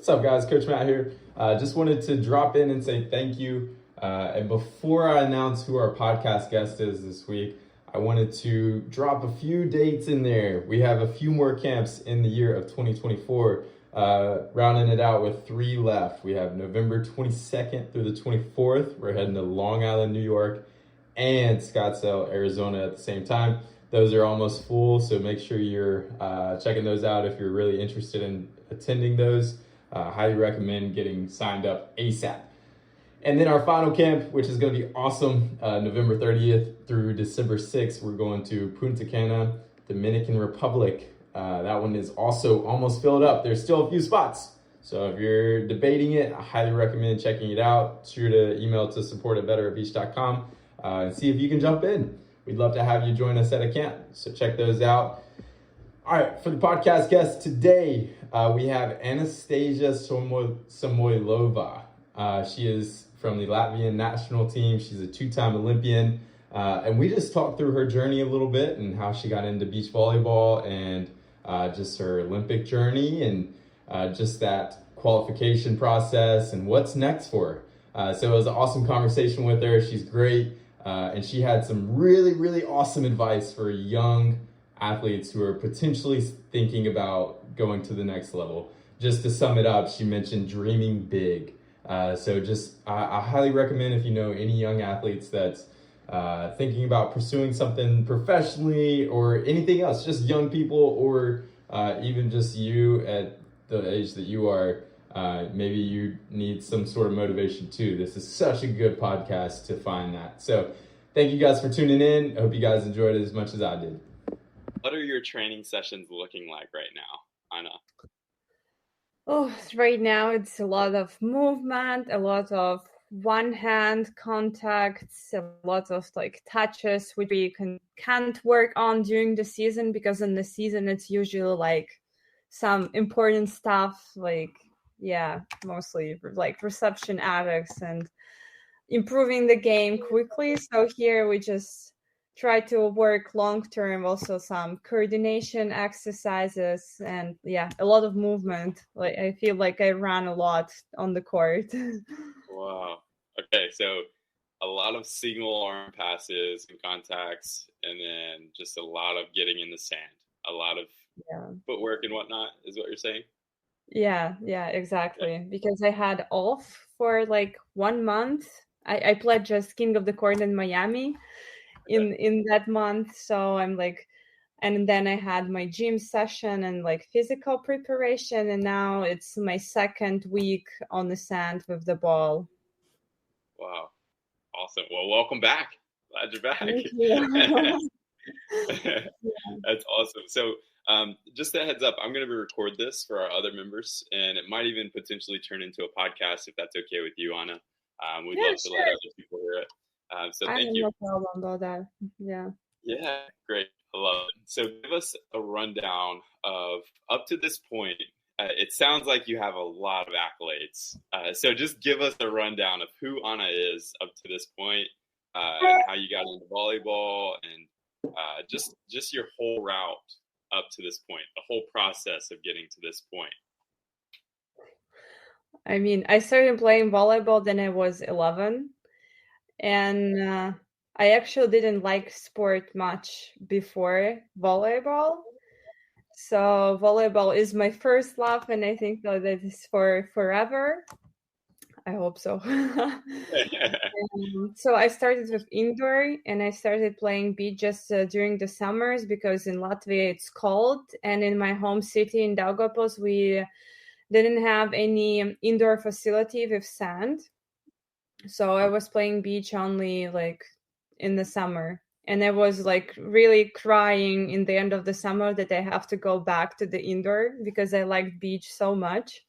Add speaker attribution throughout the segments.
Speaker 1: What's up, guys? Coach Matt here. Just wanted to drop in and say thank you. And before I announce who our podcast guest is this week, I wanted to drop a few dates in there. We have a few more camps in the year of 2024, rounding it out with 3 left. We have November 22nd through the 24th. We're heading to Long Island, New York, and Scottsdale, Arizona at the same time. Those are almost full, so make sure you're checking those out if you're really interested in attending those. Highly recommend getting signed up ASAP. And then our final camp, which is going to be awesome, November 30th through December 6th, we're going to Punta Cana, Dominican Republic. That one is also almost filled up. There's still a few spots. So if you're debating it, I highly recommend checking it out. Sure to email to support@betteratbeach.com and see if you can jump in. We'd love to have you join us at a camp. So check those out. All right, for the podcast guest today, we have Anastasija Samoilova. She is from the Latvian national team. She's a 2-time Olympian. And we just talked through her journey a little bit and how she got into beach volleyball and just her Olympic journey and just that qualification process and what's next for her. So it was an awesome conversation with her. She's great. And she had some really, really awesome advice for young athletes who are potentially thinking about going to the next level. Just to sum it up, she mentioned dreaming big. So just I highly recommend if you know any young athletes that's thinking about pursuing something professionally or anything else, just young people or even just you at the age that you are, maybe you need some sort of motivation too. This is such a good podcast to find that. So thank you guys for tuning in. I hope you guys enjoyed it as much as I did.
Speaker 2: What are your training sessions looking like right now, Anna?
Speaker 3: Oh, right now it's a lot of movement, a lot of one-hand contacts, a lot of touches, which we can't work on during the season because in the season it's usually some important stuff mostly reception addicts and improving the game quickly. So here we just try to work long-term, also some coordination exercises and a lot of movement. I feel like I run a lot on the court.
Speaker 2: Wow. Okay, so a lot of single arm passes and contacts, and then just a lot of getting in the sand, a lot of footwork and whatnot is what you're saying?
Speaker 3: Yeah, exactly. Yeah. Because I had off for 1 month. I played just King of the Court in Miami in that month. So I'm and then I had my gym session and physical preparation. And now it's my 2nd week on the sand with the ball.
Speaker 2: Wow. Awesome. Well, welcome back. Glad you're back.
Speaker 3: Thank you.
Speaker 2: That's awesome. So just a heads up, I'm going to record this for our other members, and it might even potentially turn into a podcast if that's okay with you, Anna. We'd love to let other people hear it. So thank you.
Speaker 3: I have no problem about that.
Speaker 2: Yeah, great. I love it. So give us a rundown of up to this point. It sounds like you have a lot of accolades. So just give us a rundown of who Anna is up to this point, and how you got into volleyball, and just your whole route up to this point, the whole process of getting to this point.
Speaker 3: I mean, I started playing volleyball then I was 11. And I actually didn't like sport much before volleyball. So volleyball is my first love, and I think that is for forever. I hope so. So I started with indoor, and I started playing beach just during the summers because in Latvia it's cold, and in my home city in Daugavpils we didn't have any indoor facility with sand. So I was playing beach only in the summer. And I was really crying in the end of the summer that I have to go back to the indoor because I liked beach so much.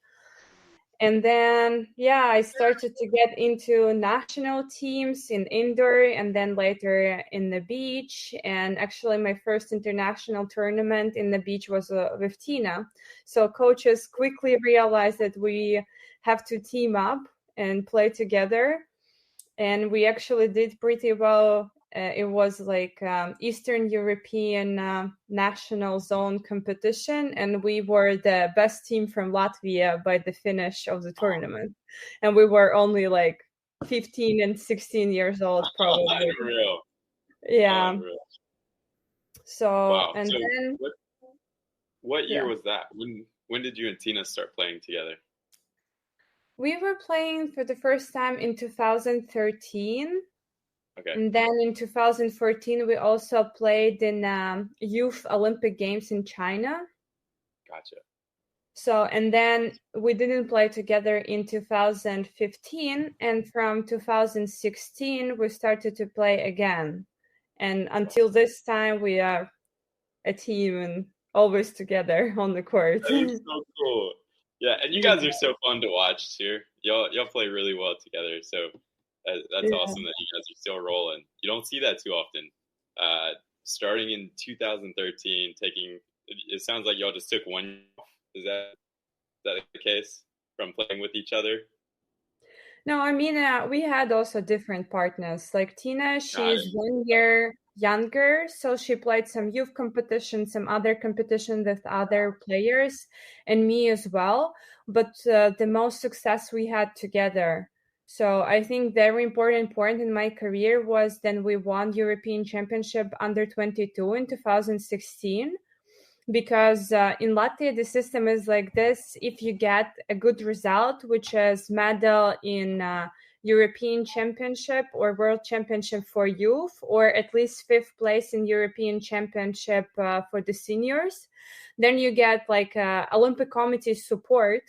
Speaker 3: And then, I started to get into national teams in indoor and then later in the beach. And actually my first international tournament in the beach was with Tina. So coaches quickly realized that we have to team up and play together. And we actually did pretty well it was like Eastern European national zone competition, and we were the best team from Latvia by the finish of the tournament. And we were only like 15 and 16 years old, probably.
Speaker 2: Unreal.
Speaker 3: Yeah.
Speaker 2: Unreal.
Speaker 3: So,
Speaker 2: Wow.
Speaker 3: and
Speaker 2: So
Speaker 3: then
Speaker 2: what year
Speaker 3: yeah,
Speaker 2: was that? When did you and Tina start playing together?
Speaker 3: we were playing for the first time in 2013.
Speaker 2: Okay.
Speaker 3: And then in 2014, we also played in Youth Olympic Games in China.
Speaker 2: Gotcha.
Speaker 3: So, and then we didn't play together in 2015. And from 2016, we started to play again. And until this time, we are a team and always together on the court.
Speaker 2: That is so cool. Yeah, and you guys are so fun to watch too. Y'all play really well together. So that's
Speaker 3: Yeah.
Speaker 2: awesome that you guys are still rolling. You don't see that too often. Starting in 2013, it sounds like y'all just took one year off. Is that the case from playing with each other?
Speaker 3: No, I mean, we had also different partners. Like Tina,
Speaker 2: Got
Speaker 3: she's
Speaker 2: it.
Speaker 3: 1 year younger, so she played some youth competition, some other competition with other players, and me as well. But the most success we had together. So I think very important point in my career was then we won European Championship under 22 in 2016. Because in Latvia the system is like this: if you get a good result, which is medal in European Championship or World Championship for youth, or at least 5th place in European Championship for the seniors, then you get like Olympic Committee support,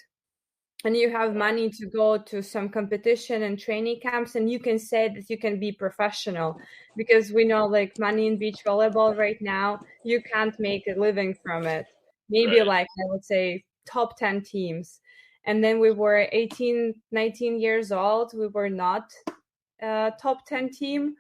Speaker 3: and you have money to go to some competition and training camps, and you can say that you can be professional, because we know like money in beach volleyball right now, you can't make a living from it. Maybe
Speaker 2: Right.
Speaker 3: like I would say top 10 teams. And then we were 18, 19 years old. We were not a top 10 team.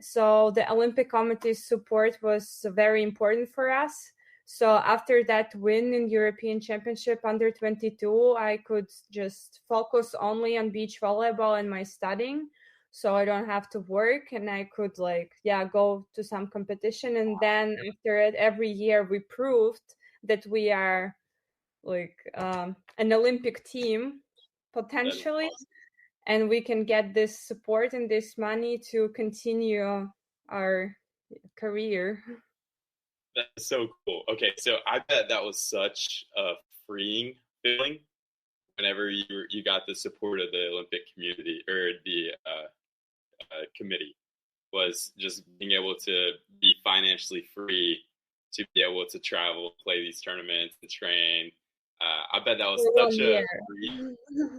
Speaker 3: So the Olympic Committee's support was very important for us. So after that win in European Championship under 22, I could just focus only on beach volleyball and my studying. So I don't have to work, and I could go to some competition. And then after it, every year we proved that we are like an Olympic team potentially, and we can get this support and this money to continue our career.
Speaker 2: That's so cool. Okay, so I bet that was such a freeing feeling whenever you got the support of the Olympic community or the committee, was just being able to be financially free to be able to travel, play these tournaments, and train. I bet that was
Speaker 3: For
Speaker 2: such
Speaker 3: 1
Speaker 2: a
Speaker 3: year.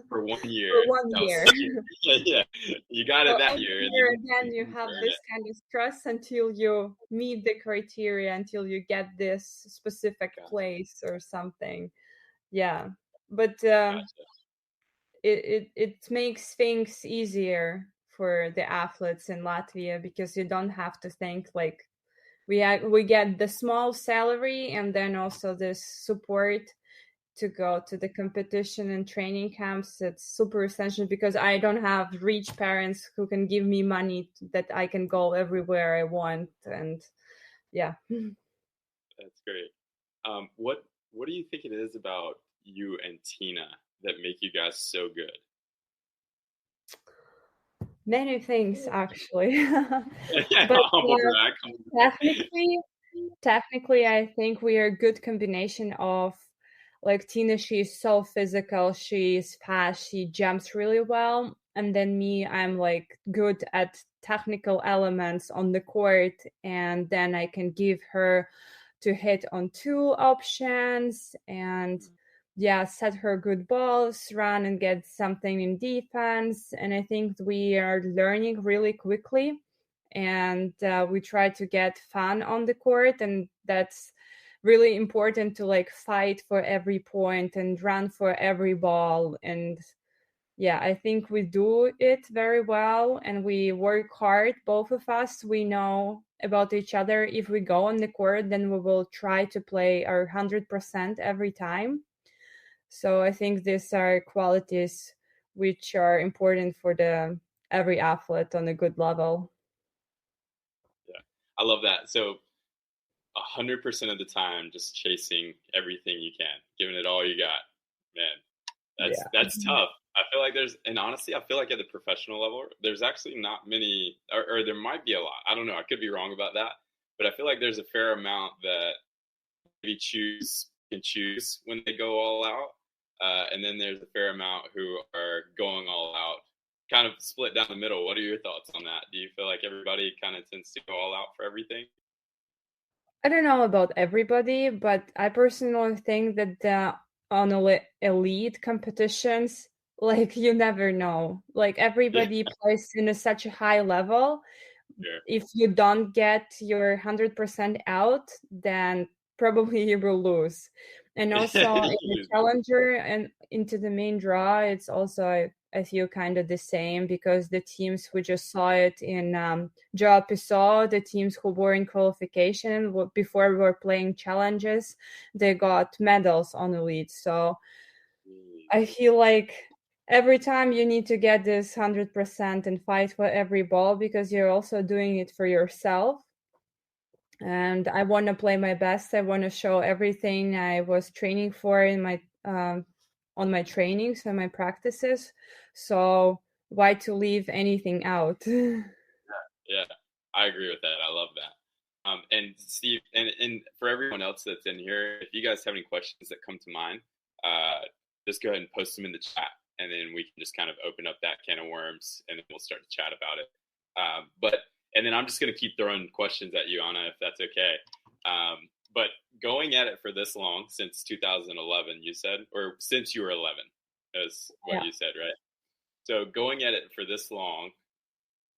Speaker 2: for 1 year.
Speaker 3: For 1
Speaker 2: That was
Speaker 3: year.
Speaker 2: yeah, you got it
Speaker 3: So
Speaker 2: that
Speaker 3: every
Speaker 2: year.
Speaker 3: year again, you have this kind of stress until you meet the criteria, until you get this specific place or something. Yeah, but it makes things easier for the athletes in Latvia, because you don't have to think like we get the small salary and then also this support to go to the competition and training camps. It's super essential, because I don't have rich parents who can give me money that I can go everywhere I want. And yeah.
Speaker 2: That's great. What do you think it is about you and Tina that make you guys so good?
Speaker 3: Many things actually. But
Speaker 2: Humble brag.
Speaker 3: technically I think we are a good combination of, like, Tina, she's so physical, she's fast, she jumps really well. And then me, I'm like good at technical elements on the court, and then I can give her to hit on 2 options and set her good balls, run and get something in defense. And I think we are learning really quickly, and we try to get fun on the court, and that's really important, to like fight for every point and run for every ball. And I think we do it very well, and we work hard, both of us. We know about each other. If we go on the court, then we will try to play our 100% every time. So I think these are qualities which are important for the every athlete on a good level.
Speaker 2: I love that. So 100% of the time, just chasing everything you can, giving it all you got. Man,
Speaker 1: Yeah.
Speaker 2: that's tough. I feel like and honestly, I feel like at the professional level, there's actually not many, or there might be a lot. I don't know. I could be wrong about that, but I feel like there's a fair amount that maybe can choose when they go all out, and then there's a fair amount who are going all out, kind of split down the middle. What are your thoughts on that? Do you feel like everybody kind of tends to go all out for everything?
Speaker 3: I don't know about everybody, but I personally think that on elite competitions, like you never know. Like everybody plays in such a high level.
Speaker 2: Sure.
Speaker 3: If you don't get your 100% out, then probably you will lose. And also in the challenger and into the main draw, it's also I feel kind of the same because the teams who just saw it in draw episode, the teams who were in qualification before we were playing challenges, they got medals on elite. So I feel like every time you need to get this 100% and fight for every ball because you're also doing it for yourself. And I want to play my best. I want to show everything I was training for in my on my trainings and my practices. So why to leave anything out?
Speaker 2: Yeah, I agree with that. I love that. And Steve, and for everyone else that's in here, if you guys have any questions that come to mind, just go ahead and post them in the chat, and then we can just kind of open up that can of worms, and then we'll start to chat about it. And then I'm just going to keep throwing questions at you, Anna, if that's okay. But going at it for this long, since 2011, you said, or since you were 11, is what you said, right? So going at it for this long,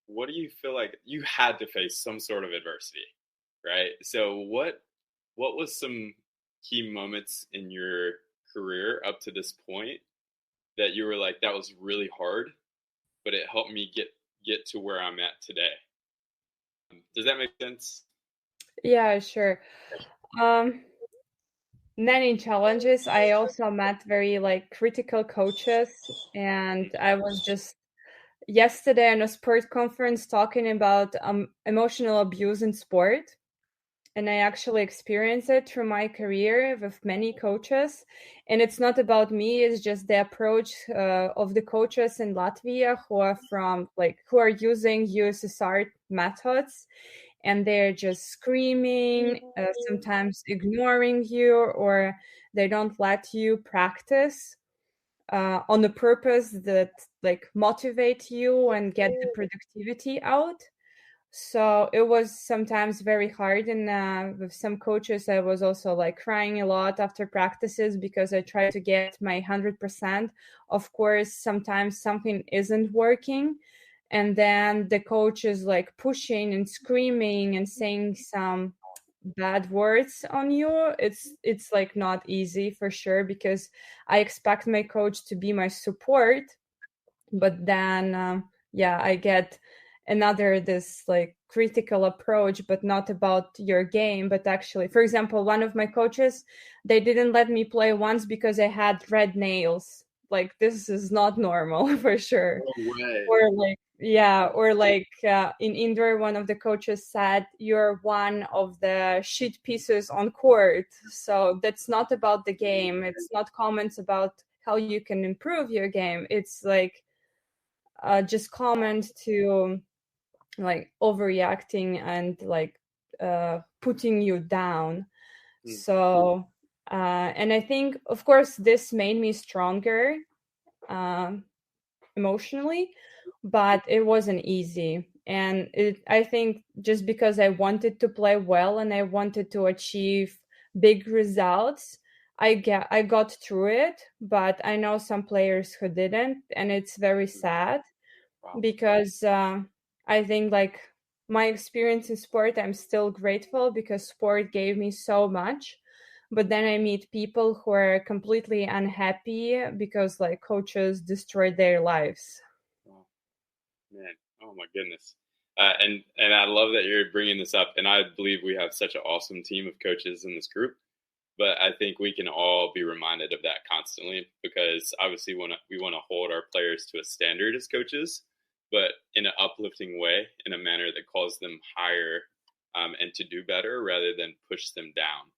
Speaker 2: what do you feel like you had to face some sort of adversity, right? So what was some key moments in your career up to this point that you were like, that was really hard, but it helped me get to where I'm at today? Does that make sense?
Speaker 3: Yeah, sure. Many challenges. I also met very critical coaches, and I was just yesterday in a sport conference talking about emotional abuse in sport. And I actually experienced it through my career with many coaches. And it's not about me, it's just the approach of the coaches in Latvia who are who are using USSR methods. And they're just screaming, sometimes ignoring you, or they don't let you practice on the purpose that motivate you and get the productivity out. So it was sometimes very hard, and with some coaches I was also crying a lot after practices because I tried to get my 100%. Of course, sometimes something isn't working, and then the coach is pushing and screaming and saying some bad words on you. It's not easy for sure, because I expect my coach to be my support, but then I get another this critical approach, but not about your game, but actually, for example, one of my coaches, they didn't let me play once because I had red nails. This is not normal for sure.
Speaker 2: No way.
Speaker 3: Or in indoor, one of the coaches said, you're one of the shit pieces on court. So that's not about the game. It's not comments about how you can improve your game. It's just comment to overreacting and putting you down. So and I think, of course, this made me stronger emotionally, but it wasn't easy. And I think just because I wanted to play well and I wanted to achieve big results, I got through it. But I know some players who didn't, and it's very sad. Because I think my experience in sport, I'm still grateful because sport gave me so much. But then I meet people who are completely unhappy because coaches destroyed their lives.
Speaker 2: Oh, man, oh my goodness. And I love that you're bringing this up. And I believe we have such an awesome team of coaches in this group. But I think we can all be reminded of that constantly, because obviously we want to hold our players to a standard as coaches, but in an uplifting way, in a manner that calls them higher and to do better rather than push them down.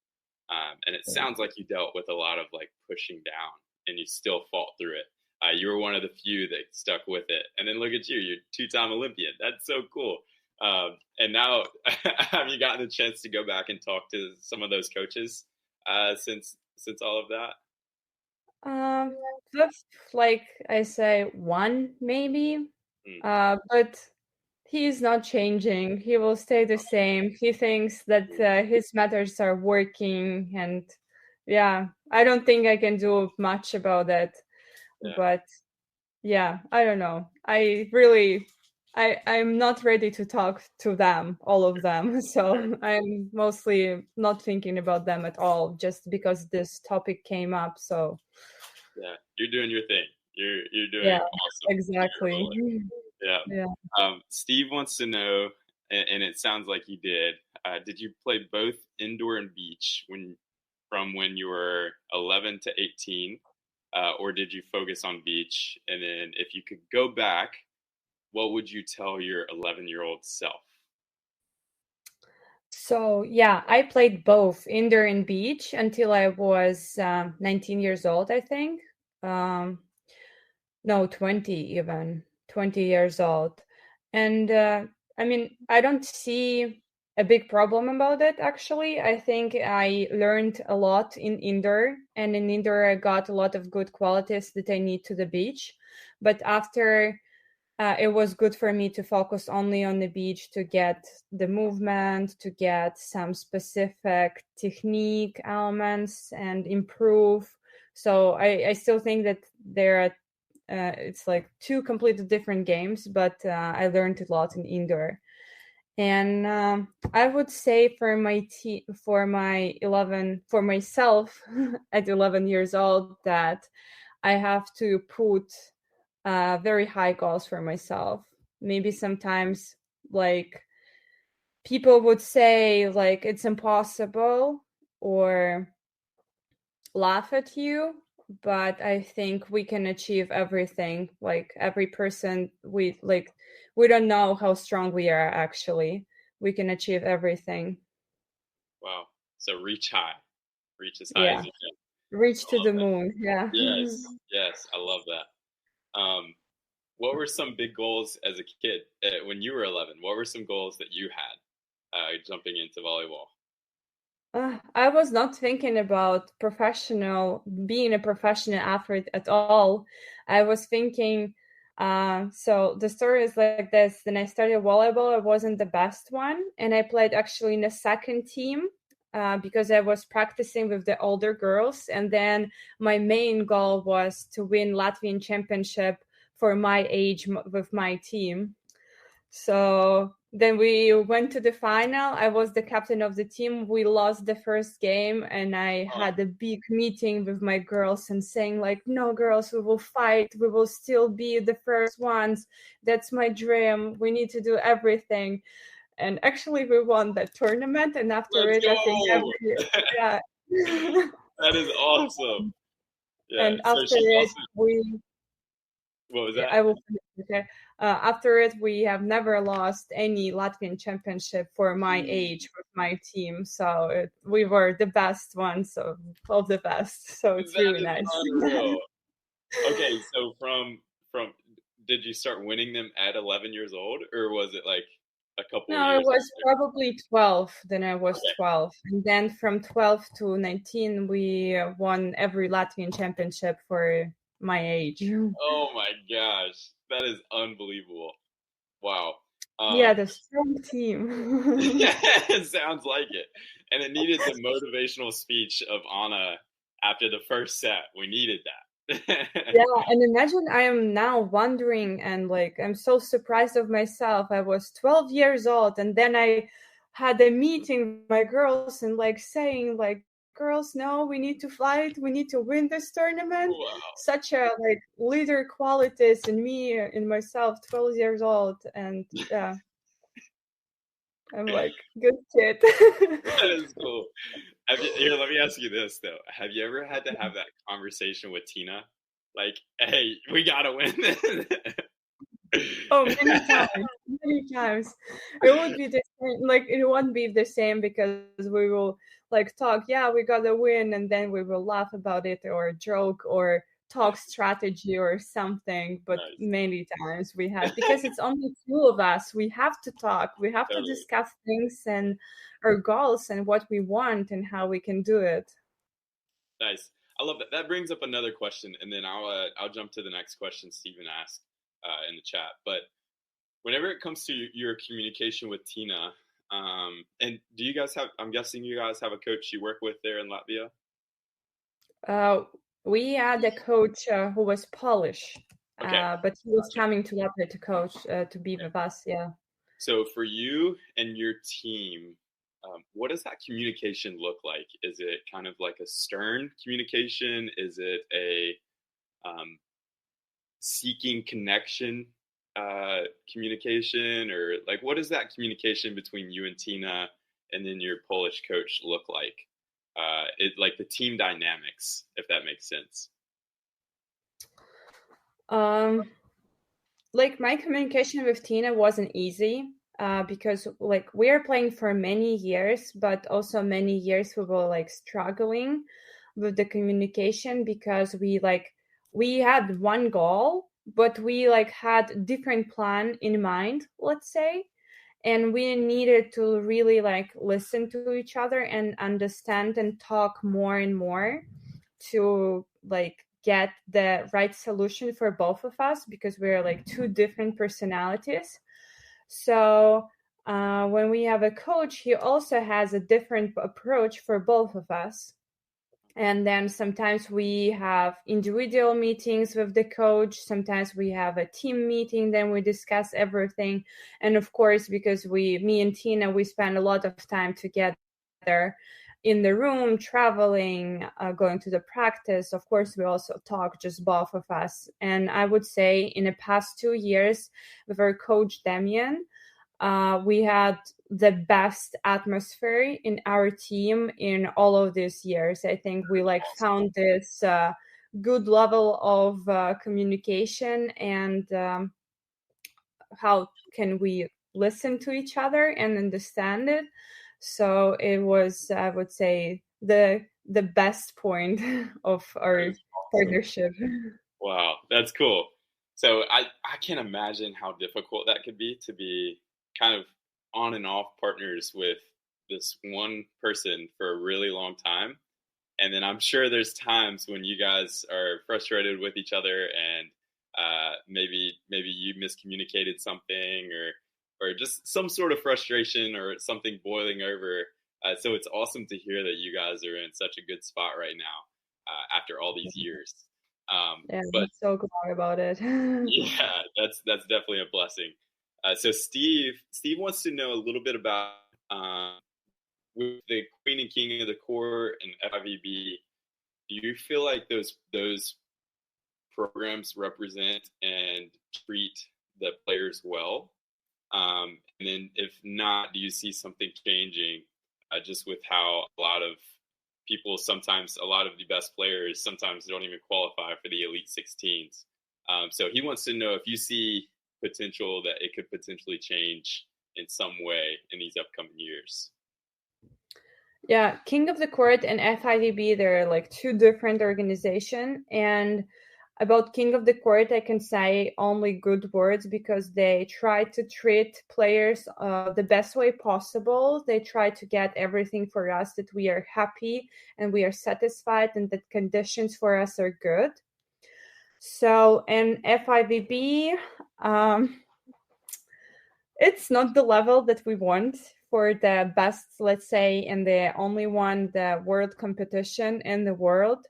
Speaker 2: And it sounds like you dealt with a lot of like pushing down and you still fought through it. You were one of the few that stuck with it. And then look at you, you're two-time Olympian. That's so cool. And now have you gotten a chance to go back and talk to some of those coaches since all of that?
Speaker 3: Just like I say, one maybe, but he's not changing. He will stay the same. He thinks that his methods are working, and I don't think I can do much about it. Yeah. But I don't know. I'm not ready to talk to them, all of them. So I'm mostly not thinking about them at all, just because this topic came up. So
Speaker 2: yeah, you're doing your thing. You're doing awesome.
Speaker 3: Exactly.
Speaker 2: Yeah. Steve wants to know, and it sounds like you did. Did you play both indoor and beach from when you were 11 to 18, or did you focus on beach? And then, if you could go back, what would you tell your 11-year-old self?
Speaker 3: So I played both indoor and beach until I was 19 years old, I think. No, 20 years old. And I mean, I don't see a big problem about it, actually. I think I learned a lot in indoor, and in indoor I got a lot of good qualities that I need to the beach. But after, it was good for me to focus only on the beach to get the movement, to get some specific technique elements and improve. So I still think that there are it's like two completely different games, but I learned a lot in indoor. And I would say for myself at 11 years old, that I have to put very high goals for myself. Maybe sometimes like people would say like it's impossible or laugh at you, but I think we can achieve everything. Like every person, we don't know how strong we are, actually. We can achieve everything.
Speaker 2: Wow. So reach high. Reach as high as you can.
Speaker 3: Reach to the moon. Yeah.
Speaker 2: Yes. I love that. What were some big goals as a kid when you were 11? What were some goals that you had jumping into volleyball?
Speaker 3: I was not thinking about being a professional athlete at all. I was thinking, so the story is like this. When I started volleyball, I wasn't the best one. And I played actually in the second team because I was practicing with the older girls. And then my main goal was to win Latvian championship for my age with my team. So then we went to the final. I was the captain of the team. We lost the first game, and I had a big meeting with my girls and saying like, no, girls, we will fight. We will still be the first ones. That's my dream. We need to do everything. And actually we won that tournament. And after
Speaker 2: Let's
Speaker 3: it,
Speaker 2: go!
Speaker 3: I think
Speaker 2: That is awesome. Yeah.
Speaker 3: And after it,
Speaker 2: what was that?
Speaker 3: I will finish. Okay. After it, we have never lost any Latvian championship for my age with my team. So we were the best ones of the best. So it's really nice.
Speaker 2: Okay, so from did you start winning them at 11 years old, or was it like a couple?
Speaker 3: No,
Speaker 2: years
Speaker 3: it was probably 12. Then I was 12, and then from 12 to 19, we won every Latvian championship for my age.
Speaker 2: Oh my gosh, that is unbelievable! Wow.
Speaker 3: The strong team.
Speaker 2: It sounds like it, and it needed the motivational speech of Anna after the first set. We needed that.
Speaker 3: And imagine I am now wondering, and like I'm so surprised of myself. I was 12 years old, and then I had a meeting with my girls and like saying like, girls, no, we need to fight, we need to win this tournament.
Speaker 2: Wow.
Speaker 3: Such a like leader qualities in me, in myself, 12 years old. And I'm like, good kid.
Speaker 2: That is cool. Here, let me ask you this though. Have you ever had to have that conversation with Tina? Like, hey, we gotta win this.
Speaker 3: Oh, many times. many times. It would be the same, like it won't be the same because we will like talk, yeah, we got a win, and then we will laugh about it or joke or talk strategy or something. But
Speaker 2: Nice.
Speaker 3: many times we had, because it's only two of us, we have to talk, we have to discuss things and our goals and what we want and how we can do it.
Speaker 2: Nice. I love that. That brings up another question, and then I'll jump to the next question Stephen asked in the chat. But whenever it comes to your communication with Tina, and do you guys have? I'm guessing you guys have a coach you work with there in Latvia.
Speaker 3: We had a coach who was Polish,
Speaker 2: Okay.
Speaker 3: but he was coming to Latvia to coach, to be with us. Yeah.
Speaker 2: So for you and your team, what does that communication look like? Is it kind of like a stern communication? Is it a seeking connection communication, or like what does that communication between you and Tina and then your Polish coach look like? It like the team dynamics, if that makes sense.
Speaker 3: Like my communication with Tina wasn't easy because like we are playing for many years, but also many years we were like struggling with the communication because we had one goal, but we like had different plan in mind, let's say. And we needed to really like listen to each other and understand and talk more and more to like get the right solution for both of us, because we're like two different personalities. So when we have a coach, he also has a different approach for both of us. And then sometimes we have individual meetings with the coach. Sometimes we have a team meeting, then we discuss everything. And of course, because me and Tina, we spend a lot of time together in the room, traveling, going to the practice. Of course, we also talk, just both of us. And I would say in the past 2 years with our coach, Damian, we had the best atmosphere in our team in all of these years. I think we like found this good level of communication and how can we listen to each other and understand it. So it was, I would say, the best point of our partnership.
Speaker 2: Wow, that's cool. So I can't imagine how difficult that could be to be kind of on and off partners with this one person for a really long time. And then I'm sure there's times when you guys are frustrated with each other and maybe you miscommunicated something or just some sort of frustration or something boiling over. So it's awesome to hear that you guys are in such a good spot right now after all these years.
Speaker 3: Yeah,
Speaker 2: but
Speaker 3: I'm so glad about it.
Speaker 2: yeah, that's definitely a blessing. So Steve wants to know a little bit about with the Queen and King of the Court and FIVB. Do you feel like those programs represent and treat the players well? And then if not, do you see something changing just with how a lot of people, sometimes a lot of the best players sometimes don't even qualify for the Elite 16s? So he wants to know if you see potential that it could potentially change in some way in these upcoming years.
Speaker 3: Yeah, King of the Court and FIVB, they're like two different organizations. And about King of the Court, I can say only good words because they try to treat players the best way possible. They try to get everything for us that we are happy and we are satisfied and that conditions for us are good. So in FIVB, it's not the level that we want for the best, let's say, and the only one, the world competition in the world.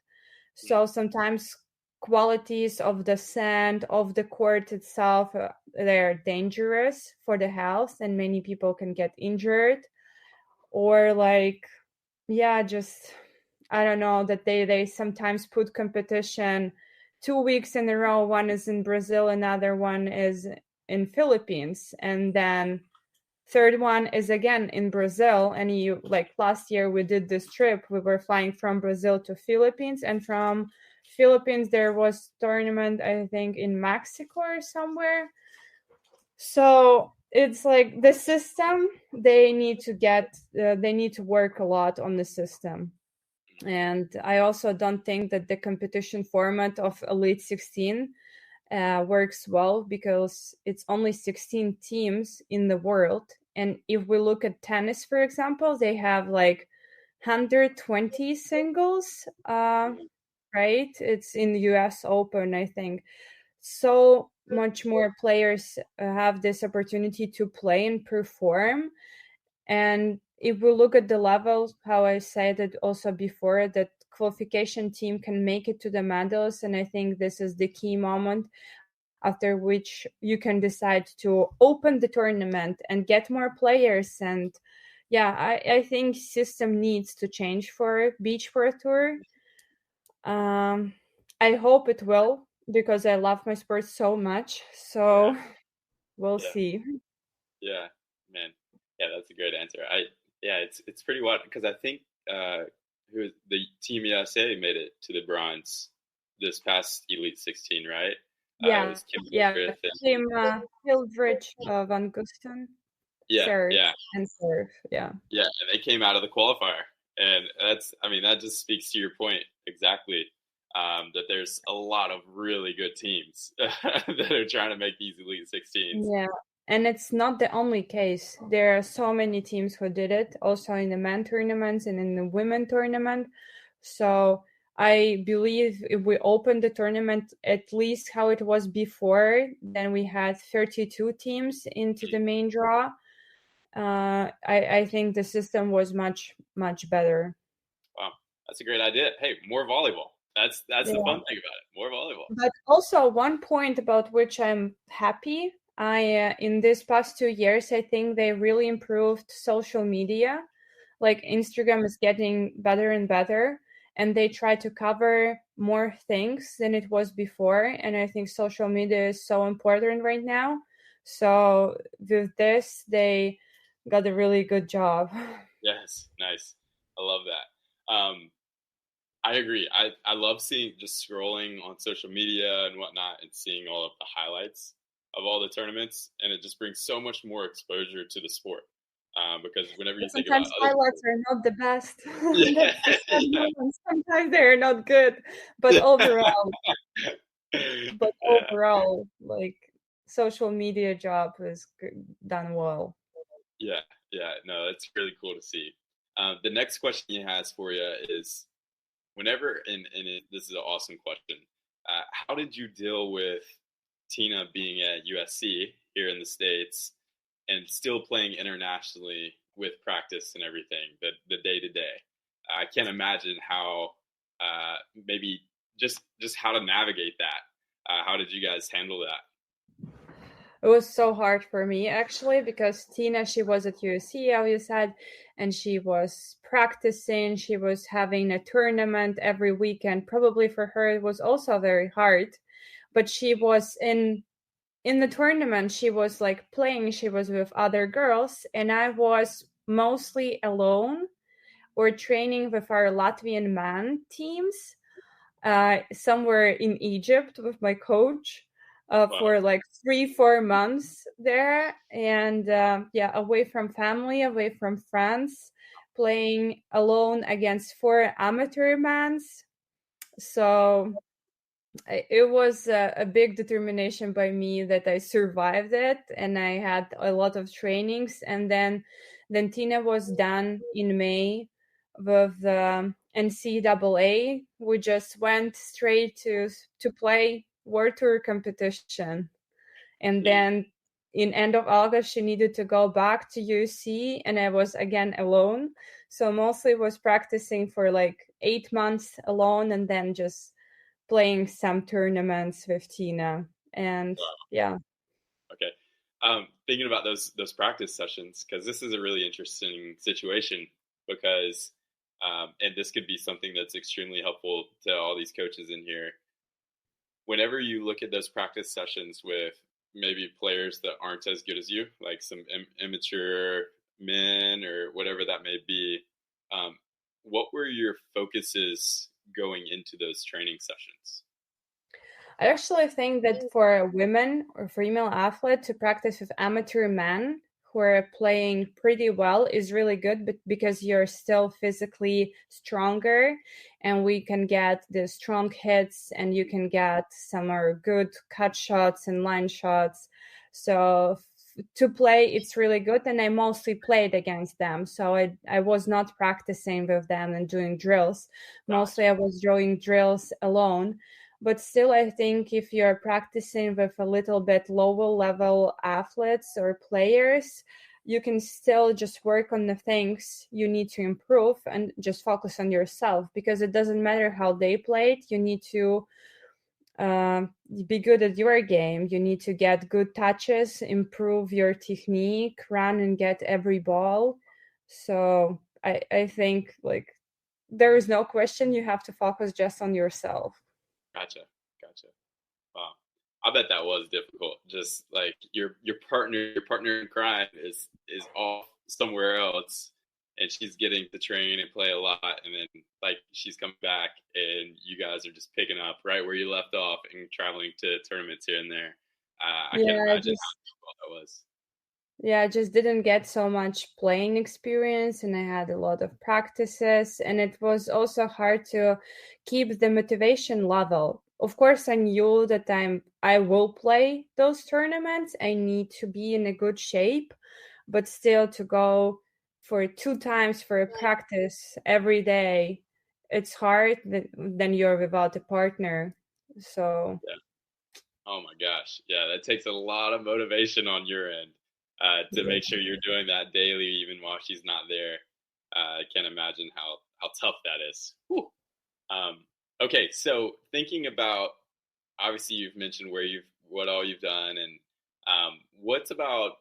Speaker 3: So sometimes qualities of the sand, of the court itself, they're dangerous for the health and many people can get injured. Or like, yeah, just, I don't know, that they sometimes put competition 2 weeks in a row. One is in Brazil, another one is in Philippines, and then third one is again in Brazil. And you, like last year we did this trip, we were flying from Brazil to Philippines, and from Philippines there was tournament, I think in Mexico or somewhere. So it's like the system, they need to work a lot on the system. And I also don't think that the competition format of Elite 16 works well, because it's only 16 teams in the world. And if we look at tennis, for example, they have like 120 singles, right? It's in the US Open, I think. So much more players have this opportunity to play and perform. And if we look at the levels, how I said it also before, that qualification team can make it to the medals. And I think this is the key moment after which you can decide to open the tournament and get more players. And yeah, I think system needs to change for Beach Pro Tour. I hope it will, because I love my sport so much. So we'll see.
Speaker 2: Yeah, man. Yeah, that's a great answer. It's pretty wild, because I think the Team USA made it to the bronze this past Elite 16, right? It was Kim Griffith
Speaker 3: Team Hildrich Van Gusten.
Speaker 2: Yeah,
Speaker 3: and serve. Yeah,
Speaker 2: and they came out of the qualifier, and that just speaks to your point exactly. That there's a lot of really good teams that are trying to make these Elite 16s.
Speaker 3: Yeah, and it's not the only case. There are so many teams who did it, also in the men tournaments and in the women tournament. So I believe if we open the tournament at least how it was before, then we had 32 teams into the main draw. I think the system was much, much better.
Speaker 2: Wow, that's a great idea. Hey, more volleyball. That's the fun thing about it. More volleyball.
Speaker 3: But also one point about which I'm happy. In this past 2 years, I think they really improved social media. Like Instagram is getting better and better, and they try to cover more things than it was before. And I think social media is so important right now. So with this, they got a really good job.
Speaker 2: Yes, nice. I love that. I agree. I love just scrolling on social media and whatnot and seeing all of the highlights of all the tournaments, and it just brings so much more exposure to the sport. Because whenever you think about
Speaker 3: highlights are not the best.
Speaker 2: Yeah.
Speaker 3: Sometimes they're not good, but overall, like social media job is done well.
Speaker 2: Yeah, no, that's really cool to see. The next question he has for you is, this is an awesome question. How did you deal with Tina being at USC here in the States and still playing internationally with practice and everything, the day to day? I can't imagine how, maybe just how to navigate that. How did you guys handle that?
Speaker 3: It was so hard for me, actually, because Tina, she was at USC, as you said, and she was practicing. She was having a tournament every weekend. Probably for her, it was also very hard. But she was in the tournament. She was like playing. She was with other girls, and I was mostly alone or training with our Latvian man teams somewhere in Egypt with my coach. For like 3-4 months there, and away from family, away from friends, playing alone against 4 amateur mans. So it was a big determination by me that I survived it, and I had a lot of trainings. And then Tina was done in May with NCAA. We just went straight to play World Tour competition, and then in end of August she needed to go back to UC, and I was again alone. So mostly was practicing for like 8 months alone, and then just playing some tournaments with Tina. And
Speaker 2: Okay. Thinking about those practice sessions, because this is a really interesting situation, because and this could be something that's extremely helpful to all these coaches in here. Whenever you look at those practice sessions with maybe players that aren't as good as you, like some immature men or whatever that may be, what were your focuses going into those training sessions?
Speaker 3: I actually think that for women or female athlete to practice with amateur men who are playing pretty well is really good, but because you're still physically stronger and we can get the strong hits and you can get some more good cut shots and line shots. So to play, it's really good. And I mostly played against them. So I was not practicing with them and doing drills. Mostly I was doing drills alone. But still, I think if you're practicing with a little bit lower level athletes or players, you can still just work on the things you need to improve and just focus on yourself, because it doesn't matter how they played. You need to be good at your game. You need to get good touches, improve your technique, run and get every ball. So I think like there is no question, you have to focus just on yourself.
Speaker 2: Gotcha. Wow. I bet that was difficult. Just like your partner in crime is off somewhere else, and she's getting to train and play a lot, and then like she's come back, and you guys are just picking up right where you left off and traveling to tournaments here and there. I can't imagine how difficult that was.
Speaker 3: Yeah, I just didn't get so much playing experience, and I had a lot of practices, and it was also hard to keep the motivation level. Of course, I knew that I will play those tournaments. I need to be in a good shape, but still to go for 2 times for a practice every day, it's hard then you're without a partner. So
Speaker 2: Yeah. Oh my gosh. Yeah, that takes a lot of motivation on your end to make sure you're doing that daily, even while she's not there. I can't imagine how tough that is. Whew. Okay, so thinking about, obviously you've mentioned what all you've done, and what's about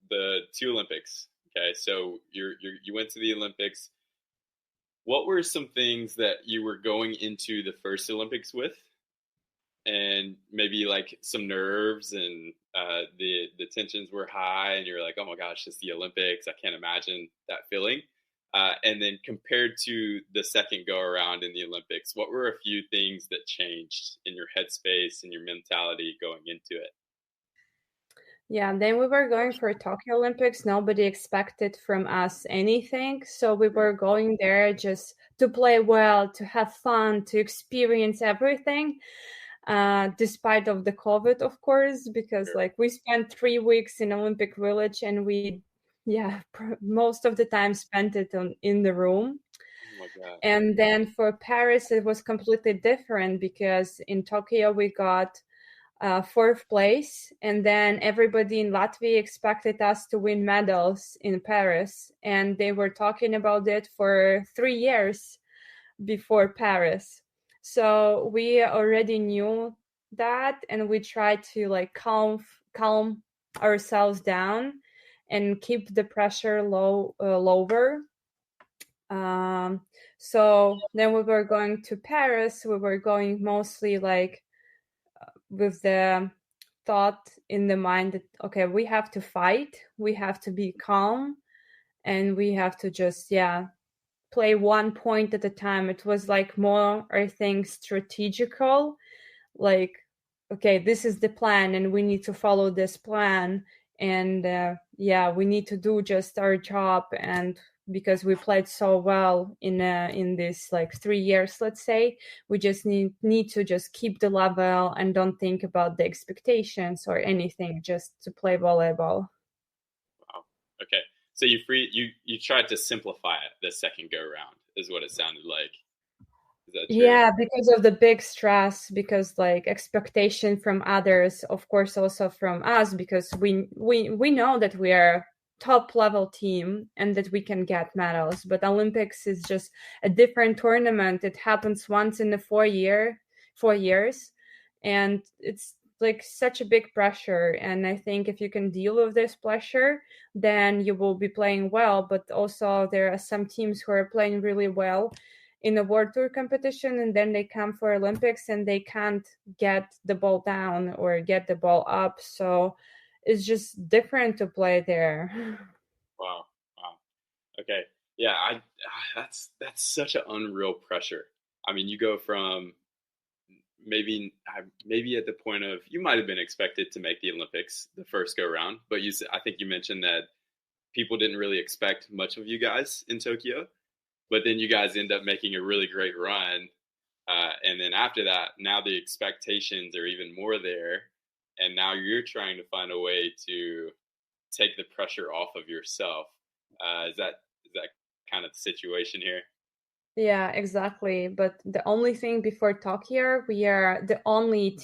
Speaker 2: the two Olympics? Okay, so you went to the Olympics. What were some things that you were going into the first Olympics with, and maybe like some nerves, and the tensions were high, and you're like, oh my gosh, it's the Olympics. I can't imagine that feeling. And then compared to the second go around in the Olympics, what were a few things that changed in your headspace and your mentality going into it?
Speaker 3: Yeah, then we were going for Tokyo Olympics. Nobody expected from us anything. So we were going there just to play well, to have fun, to experience everything, despite of the COVID, of course, because
Speaker 2: Sure.
Speaker 3: like we spent 3 weeks in Olympic Village and most of the time spent it in the room.
Speaker 2: Oh my gosh.
Speaker 3: And then for Paris, it was completely different because in Tokyo we got fourth place, and then everybody in Latvia expected us to win medals in Paris, and they were talking about it for 3 years before Paris. So we already knew that, and we tried to like calm ourselves down and keep the pressure lower. So then we were going to Paris. We were going mostly like with the thought in the mind that, okay, we have to fight, we have to be calm, and we have to just, play one point at a time. It was like more, I think, strategical, like, okay, this is the plan and we need to follow this plan. And we need to do just our job. And because we played so well in this like 3 years, let's say, we just need to just keep the level and don't think about the expectations or anything, just to play volleyball.
Speaker 2: Wow. Okay. So you tried to simplify it the second go round, is what it sounded like. Is that true?
Speaker 3: Yeah, because of the big stress, because like expectation from others, of course, also from us, because we know that we are top level team and that we can get medals. But Olympics is just a different tournament. It happens once in the 4 years, and it's like such a big pressure. And I think if you can deal with this pressure, then you will be playing well. But also there are some teams who are playing really well in a world tour competition, and then they come for Olympics and they can't get the ball down or get the ball up. So it's just different to play there.
Speaker 2: Wow. Okay. Yeah, that's such an unreal pressure. I mean, you go from maybe at the point of you might have been expected to make the Olympics the first go round, but I think you mentioned that people didn't really expect much of you guys in Tokyo, but then you guys end up making a really great run. And then after that, now the expectations are even more there. And now you're trying to find a way to take the pressure off of yourself. Is that kind of the situation here?
Speaker 3: Yeah, exactly. But the only thing before Tokyo, we are the only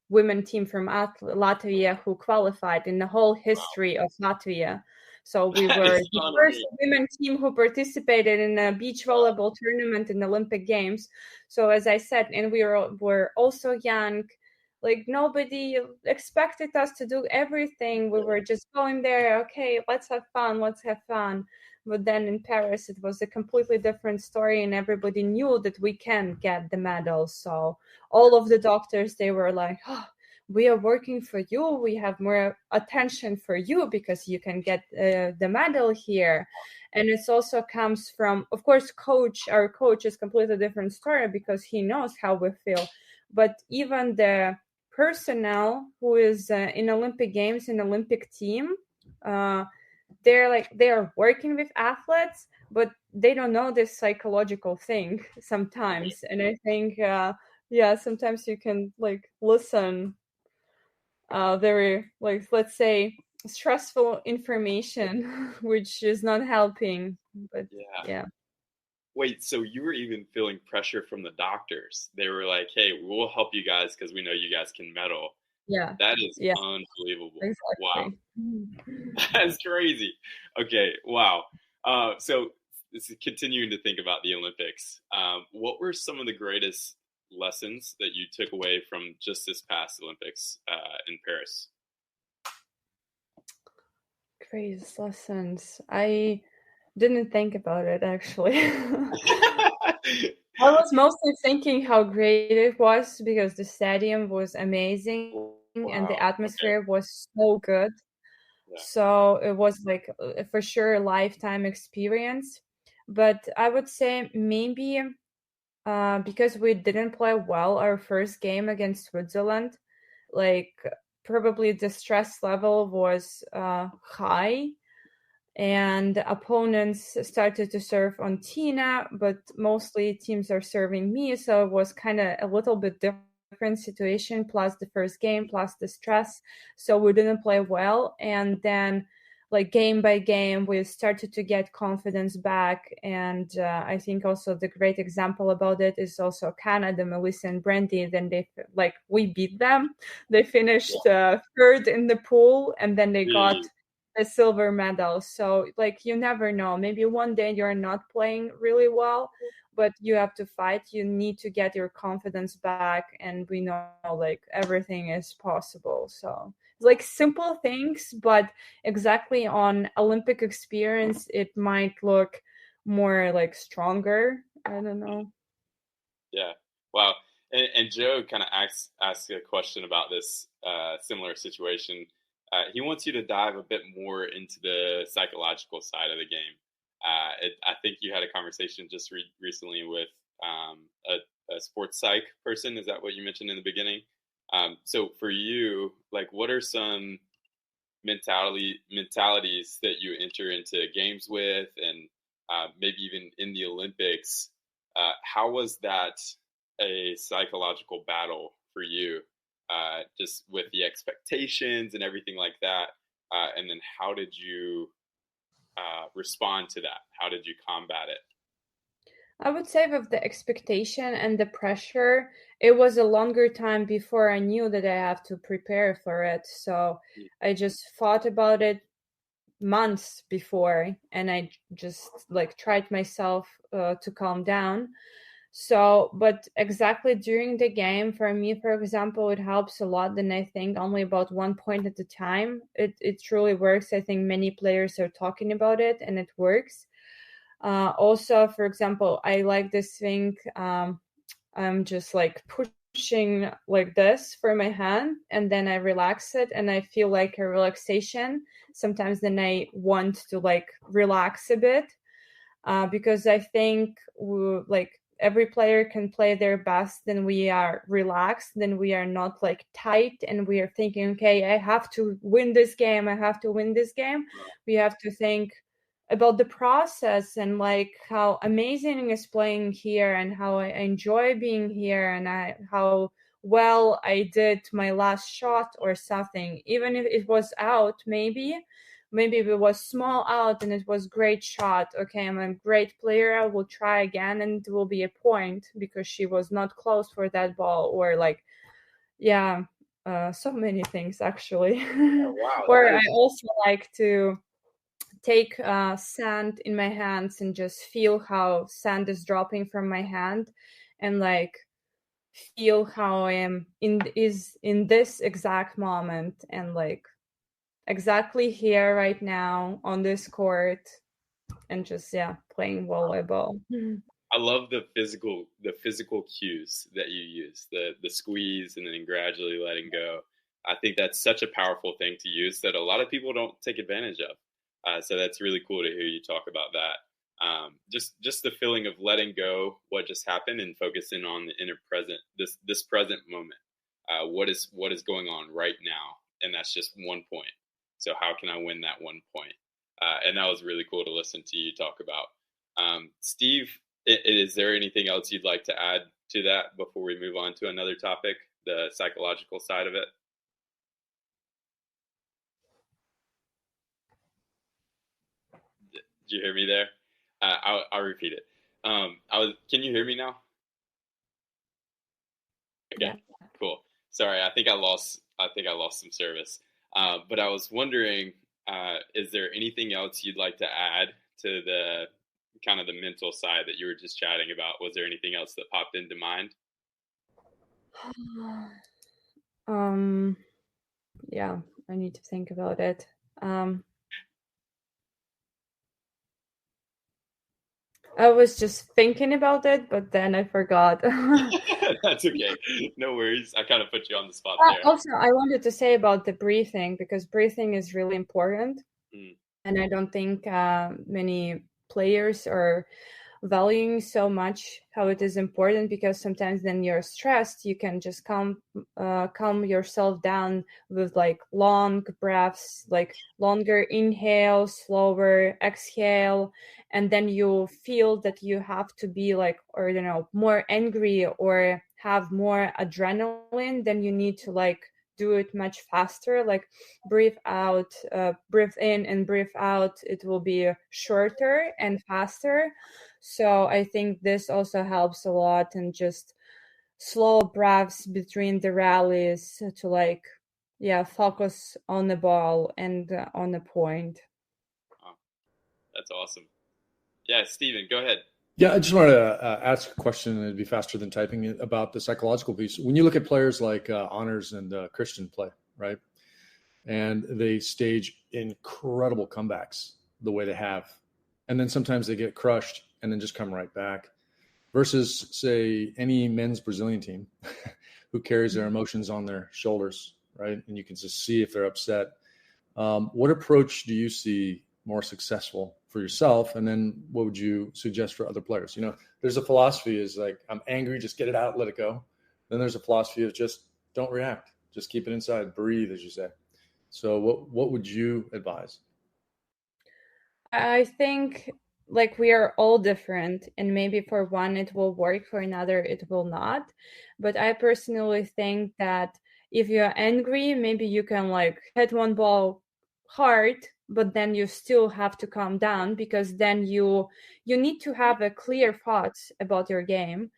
Speaker 3: women team from Latvia who qualified in the whole history of Latvia. So we were the first women team who participated in a beach volleyball tournament in the Olympic Games. So as I said, and we were also young. Like nobody expected us to do everything. We were just going there. Okay, let's have fun. But then in Paris, it was a completely different story, and everybody knew that we can get the medals. So all of the doctors, they were like, oh, we are working for you. We have more attention for you because you can get the medal here. And it also comes from, of course, our coach is completely different story because he knows how we feel. But even the personnel who is in Olympic Games, in Olympic team, they are working with athletes, but they don't know this psychological thing sometimes. And I think, sometimes you can like listen very, like, let's say, stressful information, which is not helping. But yeah.
Speaker 2: Wait, so you were even feeling pressure from the doctors? They were like, "Hey, we'll help you guys because we know you guys can medal."
Speaker 3: Yeah,
Speaker 2: that is unbelievable.
Speaker 3: Exactly.
Speaker 2: Wow, that's crazy. Okay, wow. So this is continuing to think about the Olympics. What were some of the greatest lessons that you took away from just this past Olympics in Paris?
Speaker 3: Greatest lessons. I didn't think about it actually. I was mostly thinking how great it was because the stadium was amazing and the atmosphere was so good. Yeah. So it was like for sure a lifetime experience. But I would say maybe because we didn't play well our first game against Switzerland, like probably the stress level was high. And opponents started to serve on Tina, but mostly teams are serving me. So it was kind of a little bit different situation, plus the first game, plus the stress. So we didn't play well. And then like game by game, we started to get confidence back. And I think also the great example about it is also Canada, Melissa and Brandy. Then we beat them. They finished third in the pool, and then they got a silver medal. So like you never know, maybe one day you're not playing really well, but you have to fight. You need to get your confidence back, and we know like everything is possible. So like simple things, but exactly on Olympic experience it might look more like stronger. I don't know.
Speaker 2: Yeah, wow. And Joe kind of asked a question about this similar situation. He wants you to dive a bit more into the psychological side of the game. I think you had a conversation just recently with a sports psych person. Is that what you mentioned in the beginning? So for you, like, what are some mentalities that you enter into games with, and maybe even in the Olympics? How was that a psychological battle for you? Just with the expectations and everything like that. And then how did you respond to that? How did you combat it?
Speaker 3: I would say with the expectation and the pressure, it was a longer time before I knew that I have to prepare for it. So I just thought about it months before, and I just like tried myself to calm down. So, but exactly during the game, for me, for example, it helps a lot. Then I think only about 1 point at a time. It truly works. I think many players are talking about it, and it works. Also, for example, I like this thing. I'm just like pushing like this for my hand, and then I relax it, and I feel like a relaxation. Sometimes then I want to like relax a bit. Because I think like every player can play their best, then we are relaxed, then we are not like tight and we are thinking, okay, I have to win this game. We have to think about the process and like how amazing is playing here and how I enjoy being here and how well I did my last shot or something, even if it was out, maybe if it was small out and it was great shot, okay, I'm a great player, I will try again and it will be a point because she was not close for that ball, or like, yeah, so many things actually.
Speaker 2: Wow.
Speaker 3: Or I also like to take sand in my hands and just feel how sand is dropping from my hand and like feel how I am in this exact moment and like exactly here right now on this court and just playing volleyball.
Speaker 2: I love the physical cues that you use, the squeeze and then gradually letting go. I think that's such a powerful thing to use that a lot of people don't take advantage of. So that's really cool to hear you talk about that. Just the feeling of letting go what just happened and focusing on the inner present, this present moment. What is going on right now, and that's just one point. So how can I win that one point? And that was really cool to listen to you talk about. Steve, is there anything else you'd like to add to that before we move on to another topic, the psychological side of it? Did you hear me there? I'll repeat it. Can you hear me now? Okay,
Speaker 3: Yeah.
Speaker 2: Cool. Sorry, I think I lost some service. But I was wondering, is there anything else you'd like to add to the kind of the mental side that you were just chatting about? Was there anything else that popped into mind?
Speaker 3: Yeah, I need to think about it. I was just thinking about it, but then I forgot.
Speaker 2: That's okay. No worries. I kind of put you on the spot there.
Speaker 3: Also, I wanted to say about the breathing, because breathing is really important. And I don't think many players are valuing so much how it is important, because sometimes then you're stressed, you can just calm yourself down with like long breaths, like longer inhale, slower exhale, and then you feel that you have to be like, or more angry or have more adrenaline, then you need to like do it much faster, like breathe in and breathe out, it will be shorter and faster. So I think this also helps a lot, and just slow breaths between the rallies to like focus on the ball and on the point.
Speaker 2: Oh, that's awesome. Yeah, Steven, go ahead.
Speaker 4: Yeah, I just wanted to ask a question, and it'd be faster than typing, about the psychological piece. When you look at players like Honors and Christian play, right, and they stage incredible comebacks the way they have, and then sometimes they get crushed and then just come right back, versus, say, any men's Brazilian team who carries their emotions on their shoulders, right, and you can just see if they're upset. What approach do you see more successful for yourself, and then what would you suggest for other players? There's a philosophy is like, I'm angry, just get it out, let it go. Then there's a philosophy of just don't react, just keep it inside, breathe, as you say. So what would you advise?
Speaker 3: I think like we are all different, and maybe for one it will work, for another it will not. But I personally think that if you're angry, maybe you can like hit one ball hard, but then you still have to calm down, because then you need to have a clear thoughts about your game,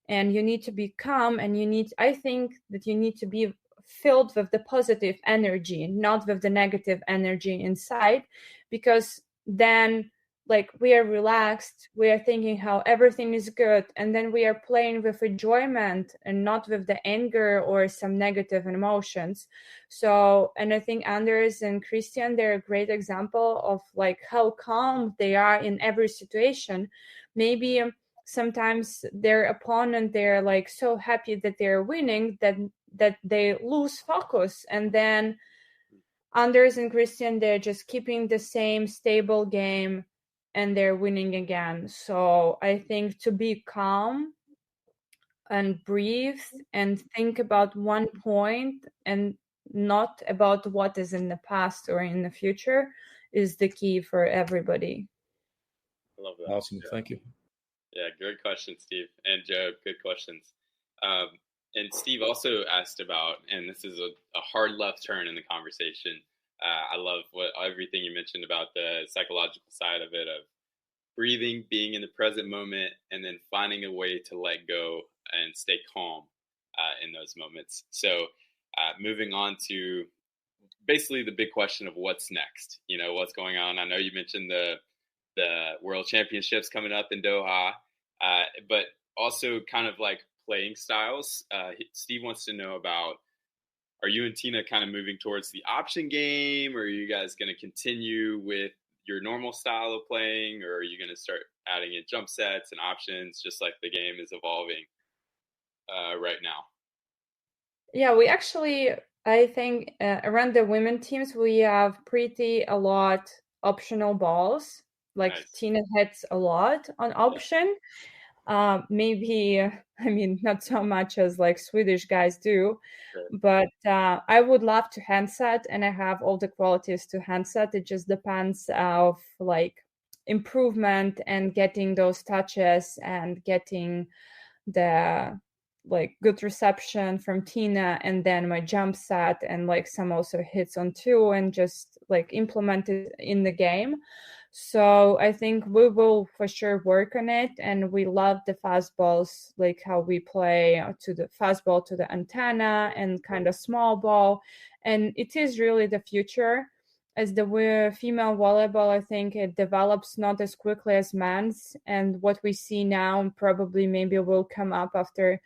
Speaker 3: and you need to be calm, and I think that you need to be filled with the positive energy, not with the negative energy inside, because then like we are relaxed, we are thinking how everything is good, and then we are playing with enjoyment and not with the anger or some negative emotions. So, and I think Anders and Christian, they're a great example of like how calm they are in every situation. Maybe sometimes their opponent, they're like so happy that they're winning that they lose focus, and then Anders and Christian, they're just keeping the same stable game, and they're winning again. So I think to be calm and breathe and think about one point and not about what is in the past or in the future is the key for everybody.
Speaker 2: I love that.
Speaker 4: Awesome. Thank you.
Speaker 2: Yeah, good question, Steve. And Joe, good questions. And Steve also asked about, and this is a hard left turn in the conversation. I love everything you mentioned about the psychological side of it, of breathing, being in the present moment, and then finding a way to let go and stay calm in those moments. So moving on to basically the big question of what's next. What's going on. I know you mentioned the World Championships coming up in Doha, but also kind of like playing styles. Steve wants to know about, are you and Tina kind of moving towards the option game, or are you guys going to continue with your normal style of playing, or are you going to start adding in jump sets and options, just like the game is evolving right now?
Speaker 3: Yeah, we actually, I think around the women teams, we have a lot optional balls. Like
Speaker 2: Nice.
Speaker 3: Tina hits a lot on option. Maybe, I mean, not so much as like Swedish guys do,
Speaker 2: Right.
Speaker 3: but I would love to handset, and I have all the qualities to handset. It just depends of like improvement and getting those touches and getting the like good reception from Tina, and then my jump set and like some also hits on two, and just like implement it in the game. So I think we will for sure work on it, and we love the fastballs, like how we play to the fastball to the antenna and kind of small ball, and it is really the future. As the female volleyball, I think it develops not as quickly as men's, and what we see now probably maybe will come up after